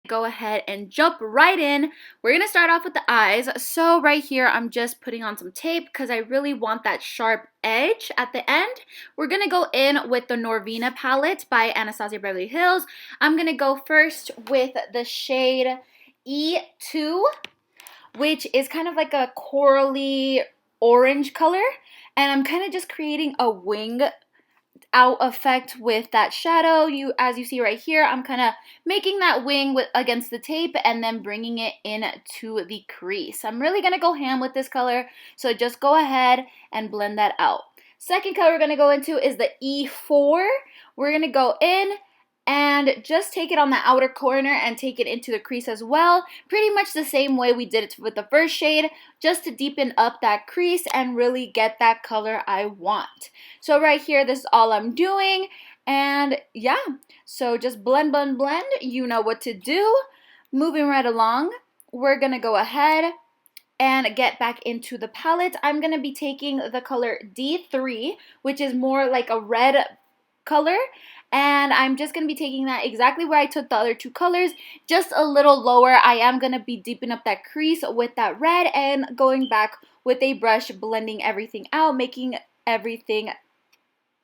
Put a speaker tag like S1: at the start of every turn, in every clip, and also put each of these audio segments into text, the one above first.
S1: Go ahead and jump right in. We're gonna start off with the eyes. So right here, I'm just putting on some tape because I really want that sharp edge at the end. We're gonna go in with the Norvina palette by Anastasia Beverly Hills. I'm gonna go first with the shade E2, which is kind of like a corally orange color. And I'm kind of just creating a wing out effect with that shadow. As you see right here, I'm kind of making that wing against the tape and then bringing it into the crease. I'm really going to go ham with this color, so just go ahead and blend that out. Second color we're going to go into is the E4. We're going to go in and just take it on the outer corner and take it into the crease as well. Pretty much the same way we did it with the first shade, just to deepen up that crease and really get that color I want. So right here, this is all I'm doing. And yeah, so just blend, blend, blend. You know what to do. Moving right along, we're gonna go ahead and get back into the palette. I'm gonna be taking the color D3, which is more like a red color, and I'm just going to be taking that exactly where I took the other two colors, just a little lower. I am going to be deepening up that crease with that red and going back with a brush, blending everything out, making everything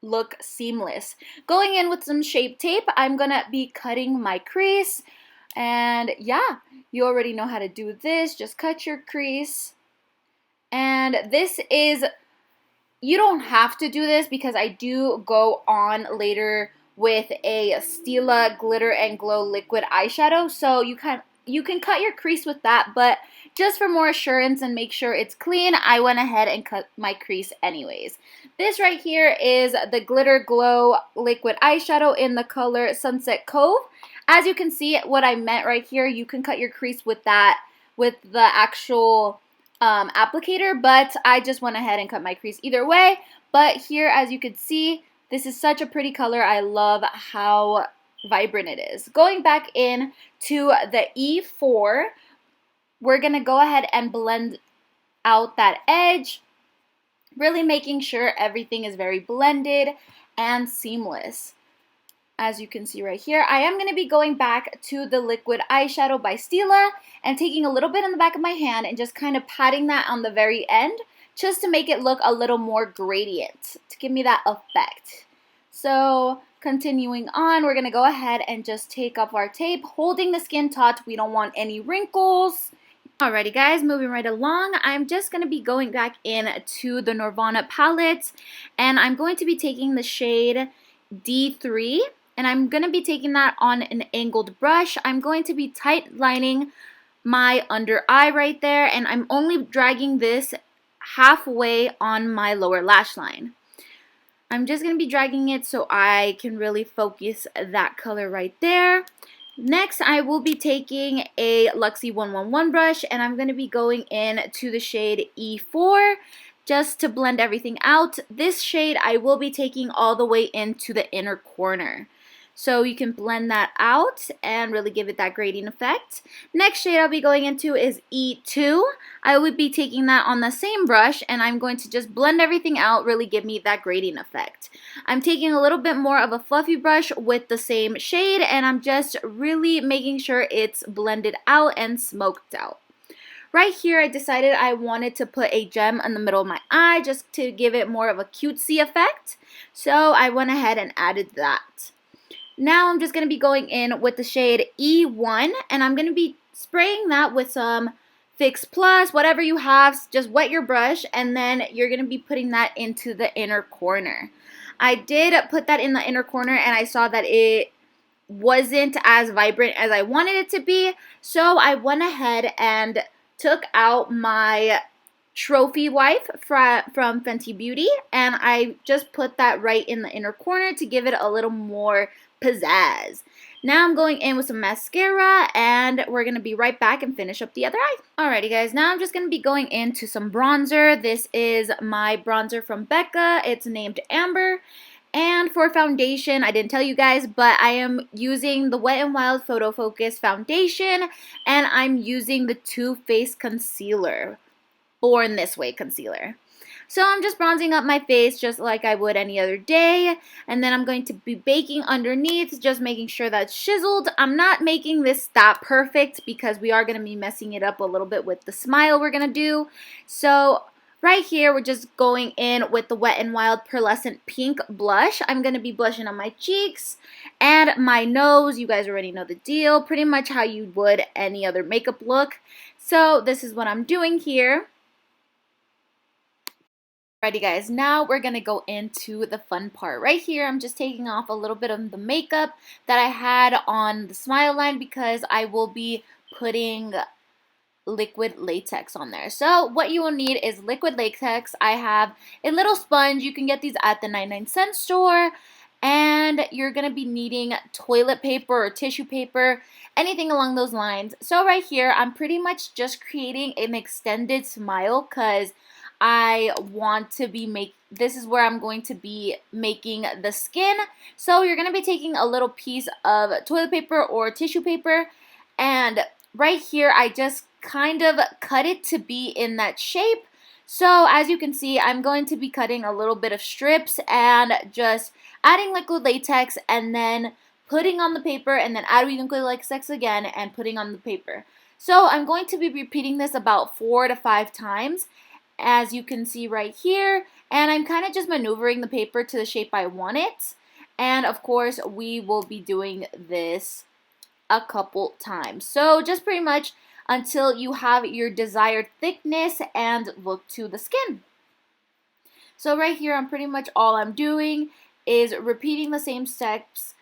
S1: look seamless. Going in with some Shape Tape, I'm going to be cutting my crease, and yeah, you already know how to do this. Just cut your crease, and this is, you don't have to do this because I do go on later with a Stila Glitter and Glow liquid eyeshadow, so you can cut your crease with that, but just for more assurance and make sure it's clean, I went ahead and cut my crease anyways. This right here is the Glitter Glow liquid eyeshadow in the color Sunset Cove. As you can see, what I meant right here, you can cut your crease with that, with the actual applicator, but I just went ahead and cut my crease either way. But here, as you can see, this is such a pretty color. I love how vibrant it is. Going back in to the E4, we're gonna go ahead and blend out that edge, really making sure everything is very blended and seamless. As you can see right here, I am going to be going back to the liquid eyeshadow by Stila and taking a little bit in the back of my hand and just kind of patting that on the very end just to make it look a little more gradient, to give me that effect. So continuing on, we're going to go ahead and just take up our tape, holding the skin taut. We don't want any wrinkles. Alrighty guys, moving right along, I'm just going to be going back in to the Norvina palette, and I'm going to be taking the shade D3. And I'm going to be taking that on an angled brush. I'm going to be tight lining my under eye right there, and I'm only dragging this halfway on my lower lash line. I'm just going to be dragging it so I can really focus that color right there. Next, I will be taking a Luxie 111 brush, and I'm going to be going in to the shade E4 just to blend everything out. This shade I will be taking all the way into the inner corner, so you can blend that out and really give it that gradient effect. Next shade I'll be going into is E2. I would be taking that on the same brush, and I'm going to just blend everything out, really give me that gradient effect. I'm taking a little bit more of a fluffy brush with the same shade, and I'm just really making sure it's blended out and smoked out. Right here, I decided I wanted to put a gem in the middle of my eye just to give it more of a cutesy effect, so I went ahead and added that. Now I'm just going to be going in with the shade E1, and I'm going to be spraying that with some Fix Plus, whatever you have. Just wet your brush, and then you're going to be putting that into the inner corner. I did put that in the inner corner, and I saw that it wasn't as vibrant as I wanted it to be. So I went ahead and took out my trophy wife from Fenty Beauty, and I just put that right in the inner corner to give it a little more pizzazz. Now I'm going in with some mascara, and we're going to be right back and finish up the other eye. Alrighty guys, now I'm just going to be going into some bronzer. This is my bronzer from Becca. It's named Amber. And for foundation, I didn't tell you guys, but I am using the Wet n Wild Photo Focus foundation, and I'm using the Too Faced concealer, Born This Way concealer. So I'm just bronzing up my face just like I would any other day, and then I'm going to be baking underneath, just making sure that's chiseled. I'm not making this that perfect because we are going to be messing it up a little bit with the smile we're going to do. So right here, we're just going in with the Wet n Wild Pearlescent Pink blush. I'm going to be blushing on my cheeks and my nose. You guys already know the deal, pretty much how you would any other makeup look. So this is what I'm doing here. Alrighty guys, now we're going to go into the fun part. Right here, I'm just taking off a little bit of the makeup that I had on the smile line because I will be putting liquid latex on there. So what you will need is liquid latex. I have a little sponge. You can get these at the 99-cent store. And you're going to be needing toilet paper or tissue paper, anything along those lines. So right here, I'm pretty much just creating an extended smile because I want to be this is where I'm going to be making the skin. So you're going to be taking a little piece of toilet paper or tissue paper, and right here I just kind of cut it to be in that shape. So as you can see, I'm going to be cutting a little bit of strips and just adding liquid latex and then putting on the paper, and then adding liquid latex again and putting on the paper. So I'm going to be repeating this about 4 to 5 times, as you can see right here, and I'm kind of just maneuvering the paper to the shape I want it. And of course, we will be doing this a couple times. So just pretty much until you have your desired thickness and look to the skin. So right here, I'm pretty much all I'm doing is repeating the same steps: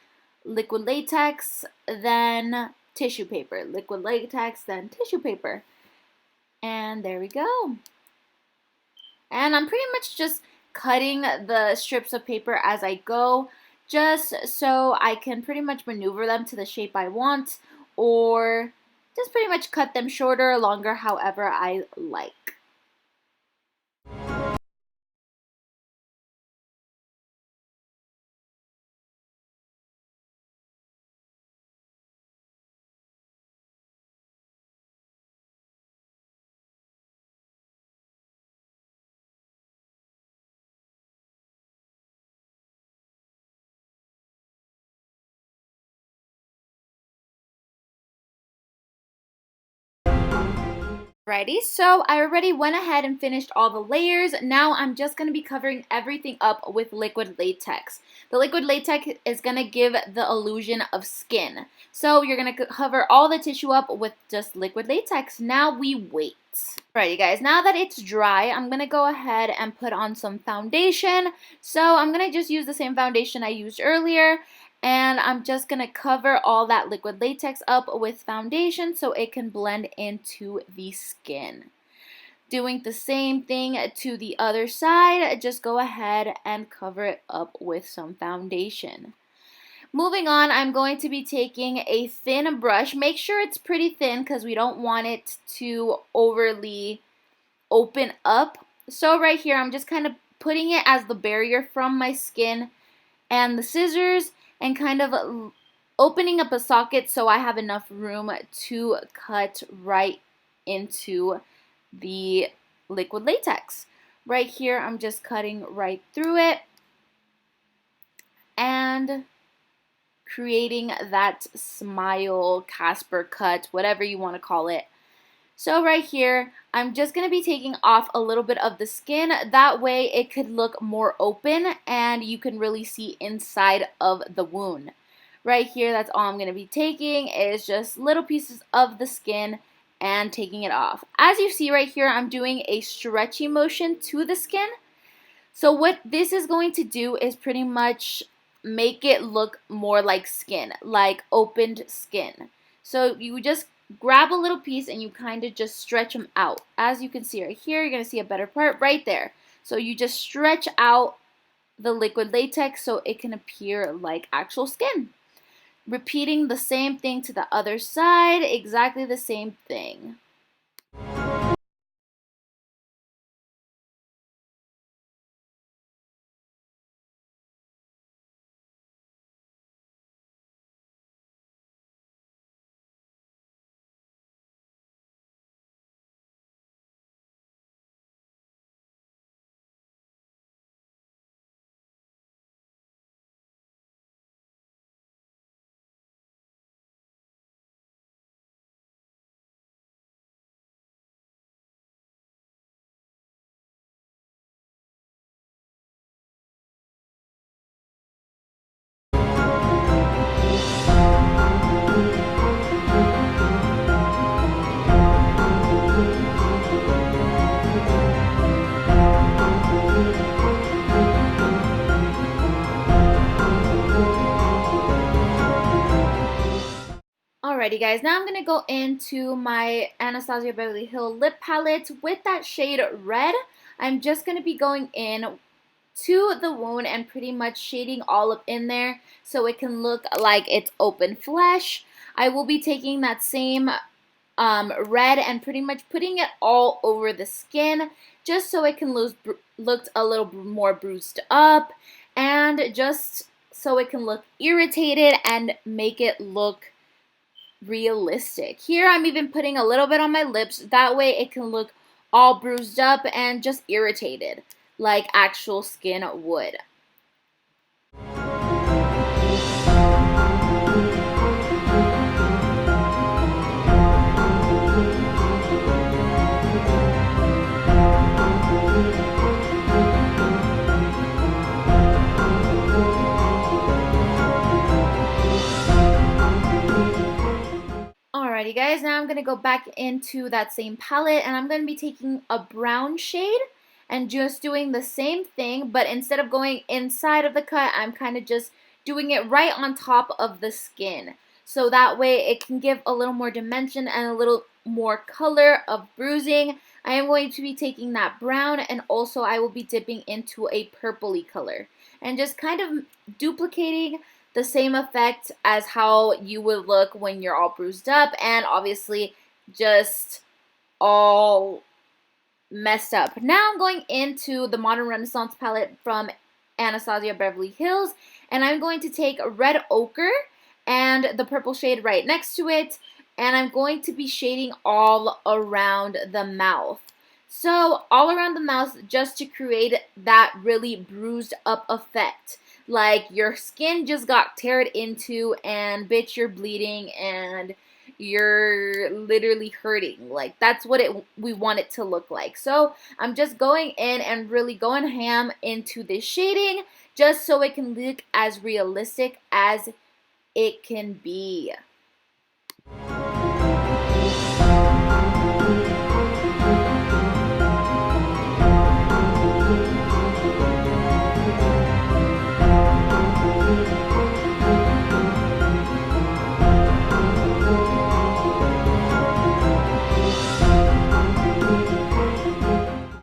S1: liquid latex, then tissue paper, liquid latex, then tissue paper. And there we go. And I'm pretty much just cutting the strips of paper as I go, just so I can pretty much maneuver them to the shape I want, or just pretty much cut them shorter or longer, however I like. Alrighty, so I already went ahead and finished all the layers. Now I'm just going to be covering everything up with liquid latex. The liquid latex is going to give the illusion of skin. So you're going to cover all the tissue up with just liquid latex. Now we wait. Alright, you guys, now that it's dry, I'm going to go ahead and put on some foundation. So I'm going to just use the same foundation I used earlier. And I'm just going to cover all that liquid latex up with foundation so it can blend into the skin. Doing the same thing to the other side, just go ahead and cover it up with some foundation. Moving on, I'm going to be taking a thin brush. Make sure it's pretty thin because we don't want it to overly open up. So right here, I'm just kind of putting it as the barrier from my skin and the scissors, and kind of opening up a socket so I have enough room to cut right into the liquid latex. Right here, I'm just cutting right through it and creating that smile, Casper cut, whatever you want to call it. So right here, I'm just going to be taking off a little bit of the skin. That way it could look more open and you can really see inside of the wound. Right here, that's all I'm going to be taking is just little pieces of the skin and taking it off. As you see right here, I'm doing a stretchy motion to the skin. So what this is going to do is pretty much make it look more like skin, like opened skin. So you just grab a little piece and you kind of just stretch them out. As you can see right here, you're going to see a better part right there. So you just stretch out the liquid latex so it can appear like actual skin. Repeating the same thing to the other side, exactly the same thing. Alrighty guys, now I'm going to go into my Anastasia Beverly Hills lip palette with that shade red. I'm just going to be going in to the wound and pretty much shading all up in there so it can look like it's open flesh. I will be taking that same red and pretty much putting it all over the skin just so it can look a little more bruised up and just so it can look irritated and make it look realistic. Here I'm even putting a little bit on my lips, that way it can look all bruised up and just irritated like actual skin would. Alrighty guys, now I'm going to go back into that same palette and I'm going to be taking a brown shade and just doing the same thing, but instead of going inside of the cut, I'm kind of just doing it right on top of the skin. So that way it can give a little more dimension and a little more color of bruising. I am going to be taking that brown and also I will be dipping into a purpley color and just kind of duplicating the same effect as how you would look when you're all bruised up and obviously just all messed up. Now I'm going into the Modern Renaissance palette from Anastasia Beverly Hills and I'm going to take red ochre and the purple shade right next to it and I'm going to be shading all around the mouth. So all around the mouth just to create that really bruised up effect. Like your skin just got teared into and bitch you're bleeding and you're literally hurting. Like that's what we want it to look like. So I'm just going in and really going ham into this shading just so it can look as realistic as it can be.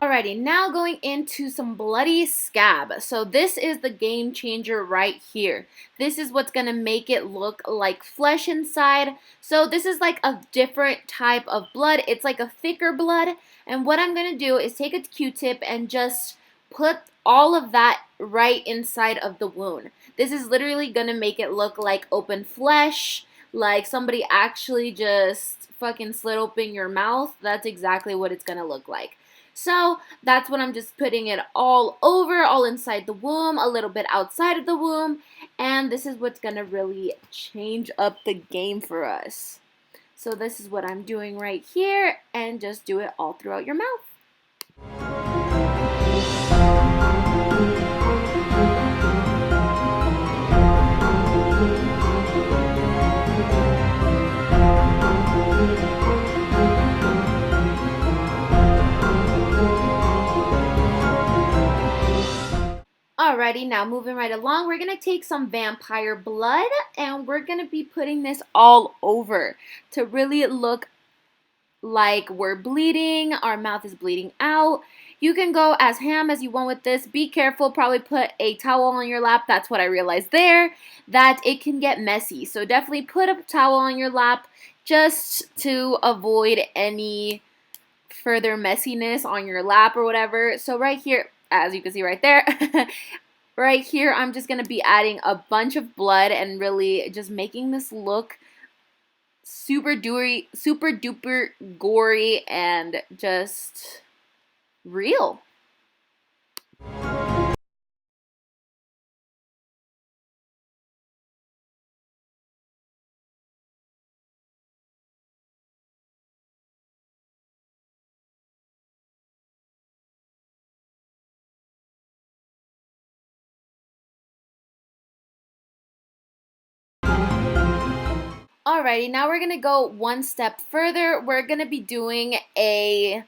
S1: Alrighty, now going into some bloody scab. So this is the game changer right here. This is what's going to make it look like flesh inside. So this is like a different type of blood. It's like a thicker blood. And what I'm going to do is take a Q-tip and just put all of that right inside of the wound. This is literally going to make it look like open flesh, like somebody actually just fucking slit open your mouth. That's exactly what it's going to look like. So that's what I'm just putting it all over, all inside the womb, a little bit outside of the womb, and this is what's going to really change up the game for us. So this is what I'm doing right here, and just do it all throughout your mouth. Alrighty, now moving right along, we're going to take some vampire blood and we're going to be putting this all over to really look like we're bleeding, our mouth is bleeding out. You can go as ham as you want with this. Be careful, probably put a towel on your lap. That's what I realized there, that it can get messy. So definitely put a towel on your lap just to avoid any further messiness on your lap or whatever. So right here, as you can see right there, right here, I'm just going to be adding a bunch of blood and really just making this look super duper gory and just real. Alrighty, now we're gonna go one step further. We're gonna be doing a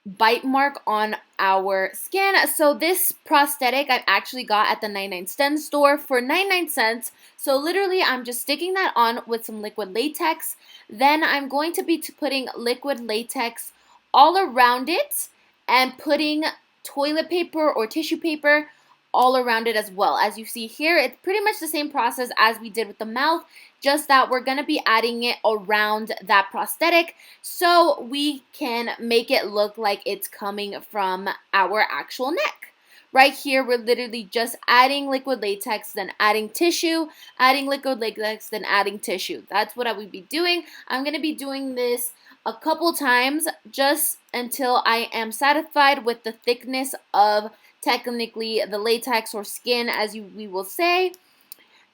S1: bite mark on our skin. So this prosthetic I actually got at the 99 cent store for 99 cents. So literally I'm just sticking that on with some liquid latex. Then I'm going to be putting liquid latex all around it and putting toilet paper or tissue paper all around it as well. As you see here, it's pretty much the same process as we did with the mouth, just that we're going to be adding it around that prosthetic so we can make it look like it's coming from our actual neck. Right here, we're literally just adding liquid latex, then adding tissue, adding liquid latex, then adding tissue. That's what I would be doing. I'm going to be doing this a couple times just until I am satisfied with the thickness of technically the latex or skin, as we will say.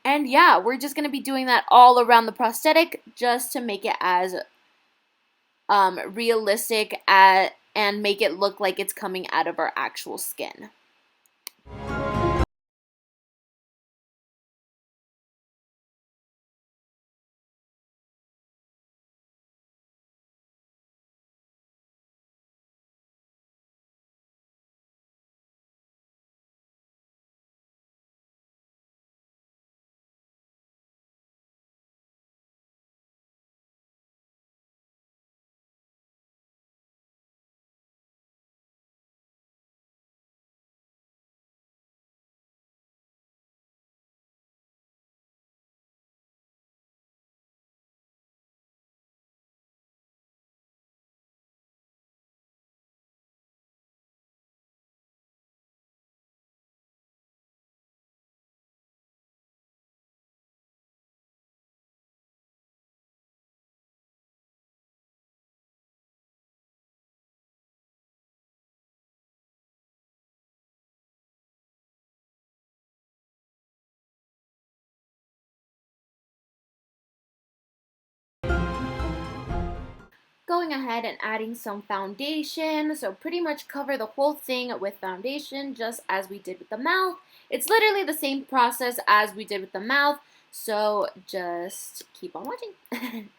S1: And yeah, we're just going to be doing that all around the prosthetic just to make it as realistic and make it look like it's coming out of our actual skin. Going ahead and adding some foundation, so pretty much cover the whole thing with foundation just as we did with the mouth. It's literally the same process as we did with the mouth, so just keep on watching.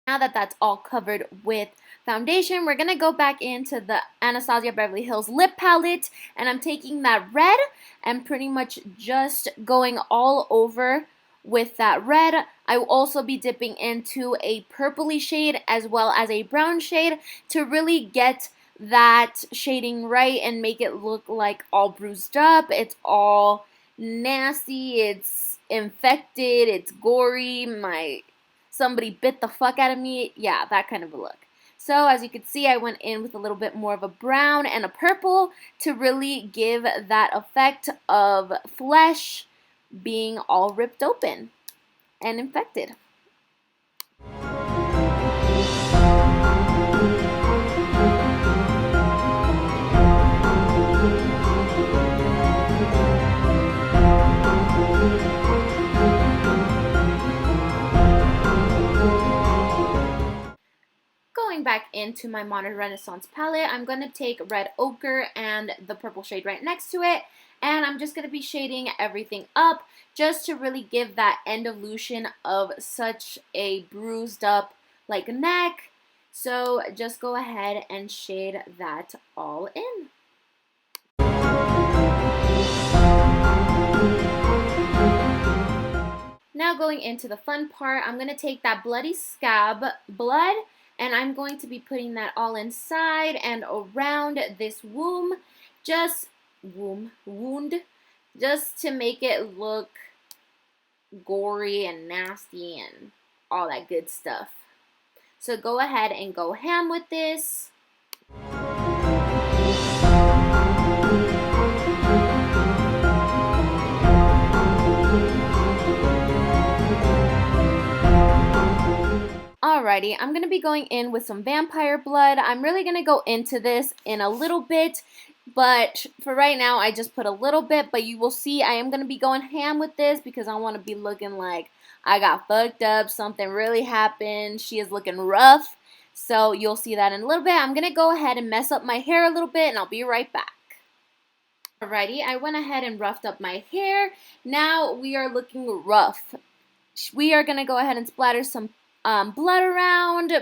S1: Now that that's all covered with foundation, we're going to go back into the Anastasia Beverly Hills lip palette, and I'm taking that red and pretty much just going all over with that red. I will also be dipping into a purpley shade as well as a brown shade to really get that shading right and make it look like all bruised up. It's all nasty, it's infected, it's gory, somebody bit the fuck out of me. Yeah, that kind of a look. So as you can see, I went in with a little bit more of a brown and a purple to really give that effect of flesh being all ripped open and infected. Going back into my Modern Renaissance palette, I'm going to take Red Ochre and the purple shade right next to it, And I'm just going to be shading everything up just to really give that end illusion of such a bruised up like neck. So just go ahead and shade that all in. Now going into the fun part, I'm going to take that bloody scab blood and I'm going to be putting that all inside and around this wound, just to make it look gory and nasty and all that good stuff. So go ahead and go ham with this. Alrighty, I'm going to be going in with some vampire blood. I'm really going to go into this in a little bit, but for right now, I just put a little bit, but you will see I am going to be going ham with this because I want to be looking like I got fucked up, something really happened, she is looking rough, so you'll see that in a little bit. I'm going to go ahead and mess up my hair a little bit, and I'll be right back. Alrighty, I went ahead and roughed up my hair. Now we are looking rough. We are going to go ahead and splatter some blood around,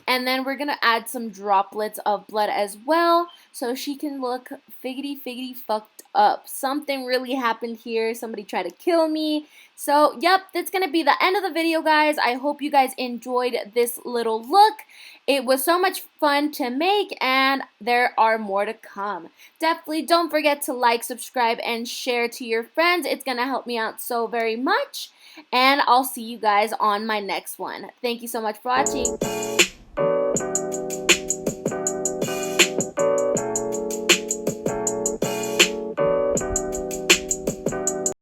S1: and then we're gonna add some droplets of blood as well so she can look figgity fucked up. Something really happened here. Somebody tried to kill me. So yep, that's gonna be the end of the video, guys. I hope you guys enjoyed this little look. It was so much fun to make, and there are more to come. Definitely don't forget to like, subscribe, and share to your friends. It's gonna help me out so very much. And I'll see you guys on my next one. Thank you so much for watching.